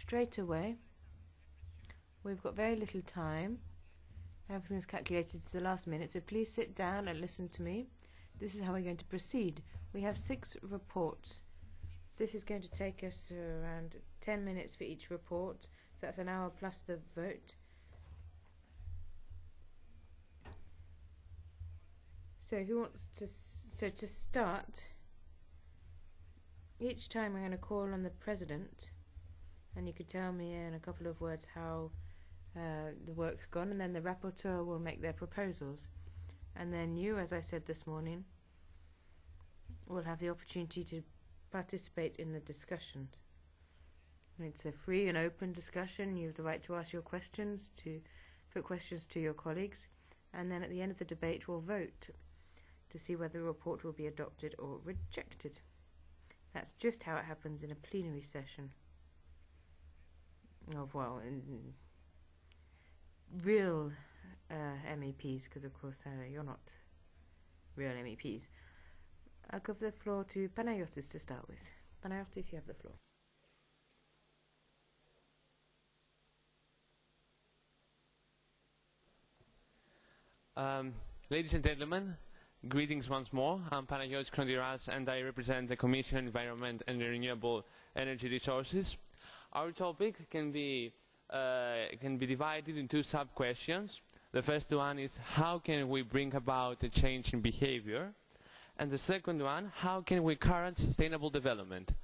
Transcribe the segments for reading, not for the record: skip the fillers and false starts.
straight away. We've got very little time. Everything's calculated to the last minute, so please sit down and listen to me. This is how we're going to proceed. We have 6 reports. This is going to take us around 10 minutes for each report, so that's an hour plus the vote. So who wants to... So to start, each time I'm going to call on the President, and you could tell me in a couple of words how the work's gone, and then the Rapporteur will make their proposals. And then you, as I said this morning, will have the opportunity to participate in the discussions. It's a free and open discussion. You have the right to ask your questions, to put questions to your colleagues, and then at the end of the debate we'll vote to see whether the report will be adopted or rejected. That's just how it happens in a plenary session. Oh, well, in real MEPs, because of course you're not real MEPs. I'll give the floor to Panayotis to start with. Panayotis, you have the floor. Ladies and gentlemen, greetings once more. I'm Panagiotis Krondiras and I represent the Commission on Environment and Renewable Energy Resources. Our topic can be divided in 2 sub-questions. The first one is how can we bring about a change in behavior? And the second one, how can we encourage sustainable development?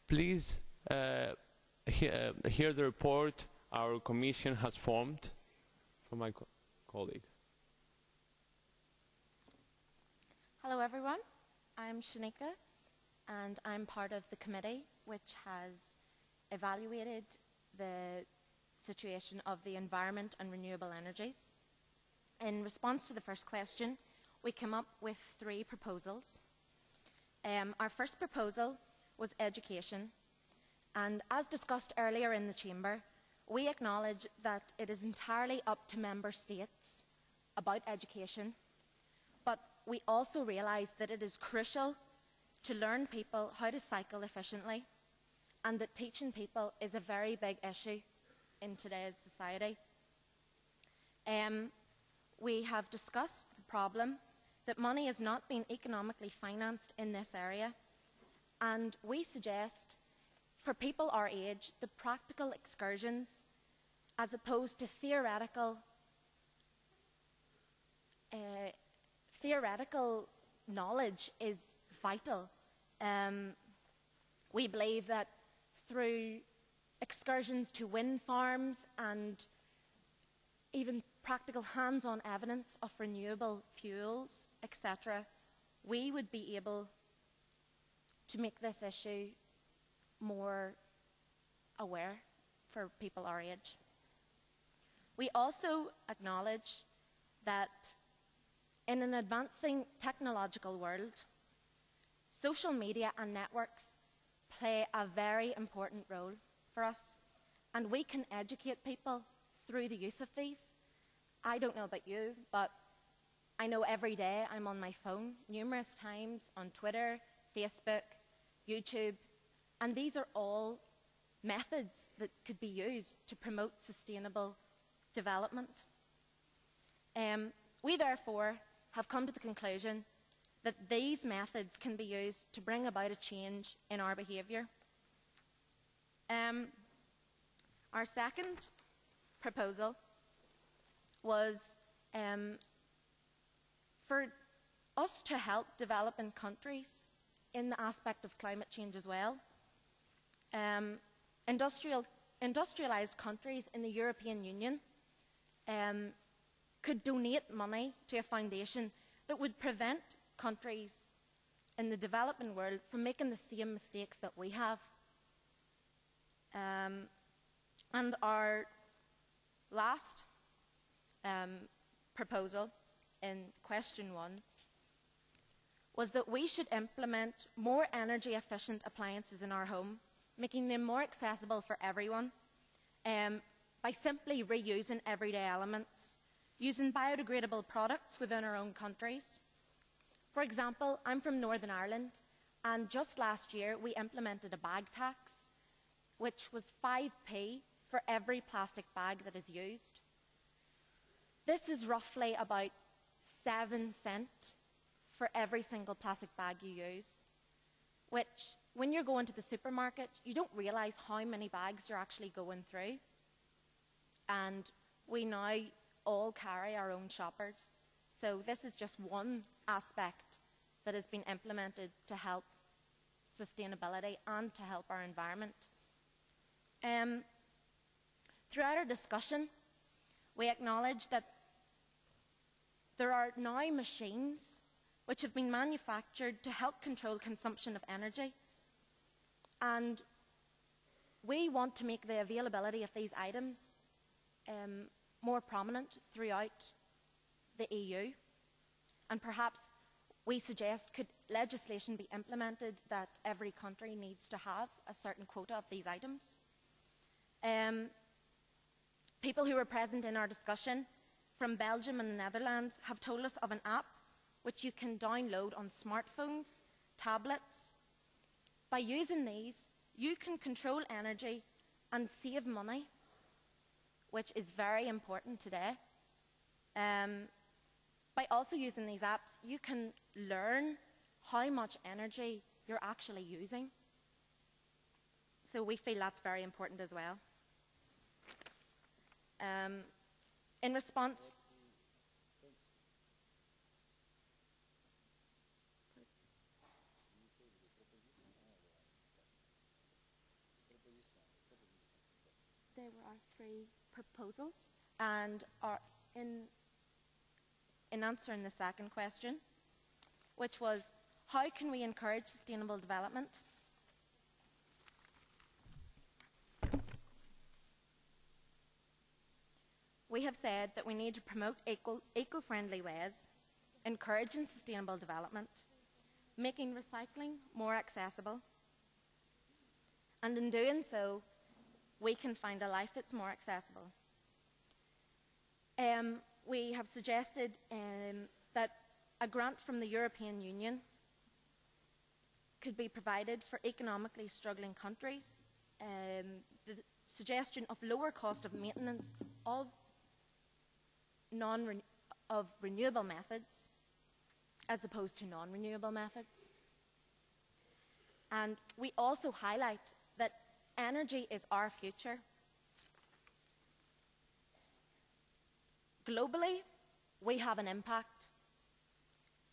Please hear the report our Commission has formed from my colleague. Hello everyone, I'm Shaneika and I'm part of the committee which has evaluated the situation of the environment and renewable energies. In response to the first question, we came up with 3 proposals. Our first proposal was education, and as discussed earlier in the Chamber, we acknowledge that it is entirely up to Member States about education, but we also realise that it is crucial to learn people how to cycle efficiently, and that teaching people is a very big issue in today's society. We have discussed the problem that money is not being economically financed in this area, and we suggest for people our age the practical excursions as opposed to theoretical knowledge is vital. We believe that through excursions to wind farms and even practical hands-on evidence of renewable fuels, etc., we would be able to make this issue more aware for people our age. We also acknowledge that in an advancing technological world, social media and networks play a very important role for us, and we can educate people through the use of these. I don't know about you, but I know every day I'm on my phone numerous times on Twitter, Facebook, YouTube, and these are all methods that could be used to promote sustainable development. We therefore have come to the conclusion that these methods can be used to bring about a change in our behaviour. Our second proposal was for us to help developing countries in the aspect of climate change as well. Industrialised countries in the European Union could donate money to a foundation that would prevent countries in the developing world from making the same mistakes that we have. And our last proposal in question 1 was that we should implement more energy efficient appliances in our home, making them more accessible for everyone by simply reusing everyday elements, using biodegradable products within our own countries. For example, I'm from Northern Ireland, and just last year we implemented a bag tax, which was 5p for every plastic bag that is used. This is roughly about 7 cents for every single plastic bag you use, which, when you're going to the supermarket, you don't realise how many bags you're actually going through. And we now all carry our own shoppers. So this is just one aspect that has been implemented to help sustainability and to help our environment. Throughout our discussion, we acknowledge that there are now machines which have been manufactured to help control consumption of energy, and we want to make the availability of these items more prominent throughout the EU, and perhaps we suggest could legislation be implemented that every country needs to have a certain quota of these items. People who were present in our discussion from Belgium and the Netherlands have told us of an app which you can download on smartphones, tablets. By using these, you can control energy and save money, which is very important today. By also using these apps, you can learn how much energy you're actually using. So we feel that's very important as well. In response, there were our 3 proposals, and in answering the second question, which was, how can we encourage sustainable development? We have said that we need to promote eco-friendly ways, encouraging sustainable development, making recycling more accessible, and in doing so, we can find a life that's more accessible. We have suggested that a grant from the European Union could be provided for economically struggling countries. The suggestion of lower cost of maintenance of renewable methods as opposed to non-renewable methods. And we also highlight that energy is our future. Globally, we have an impact,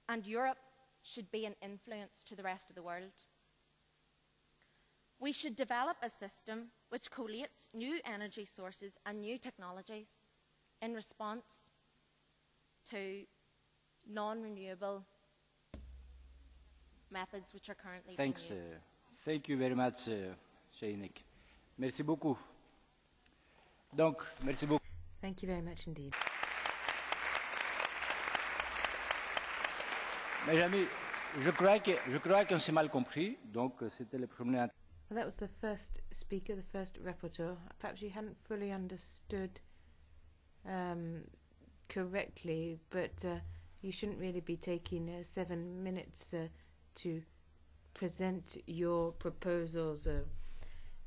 and Europe should be an influence to the rest of the world. We should develop a system which collates new energy sources and new technologies in response to non-renewable methods which are currently being used. Thank you very much, Shaneika. Merci beaucoup. Donc, merci beaucoup. Thank you very much indeed. Mes amis, je crois qu'on s'est mal compris. Donc, c'était le premier. Well, that was the first speaker, the first rapporteur. Perhaps you hadn't fully understood correctly, but you shouldn't really be taking 7 minutes to present your proposals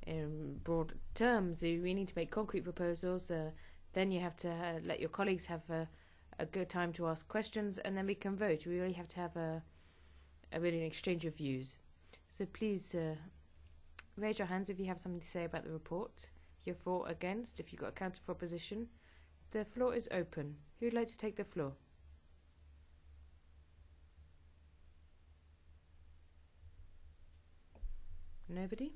in broad terms. You really need to make concrete proposals. Then you have to let your colleagues have a good time to ask questions, and then we can vote. We really have to have a really an exchange of views. So please raise your hands if you have something to say about the report. If you're for or against, if you've got a counter proposition. The floor is open. Who would like to take the floor? Nobody?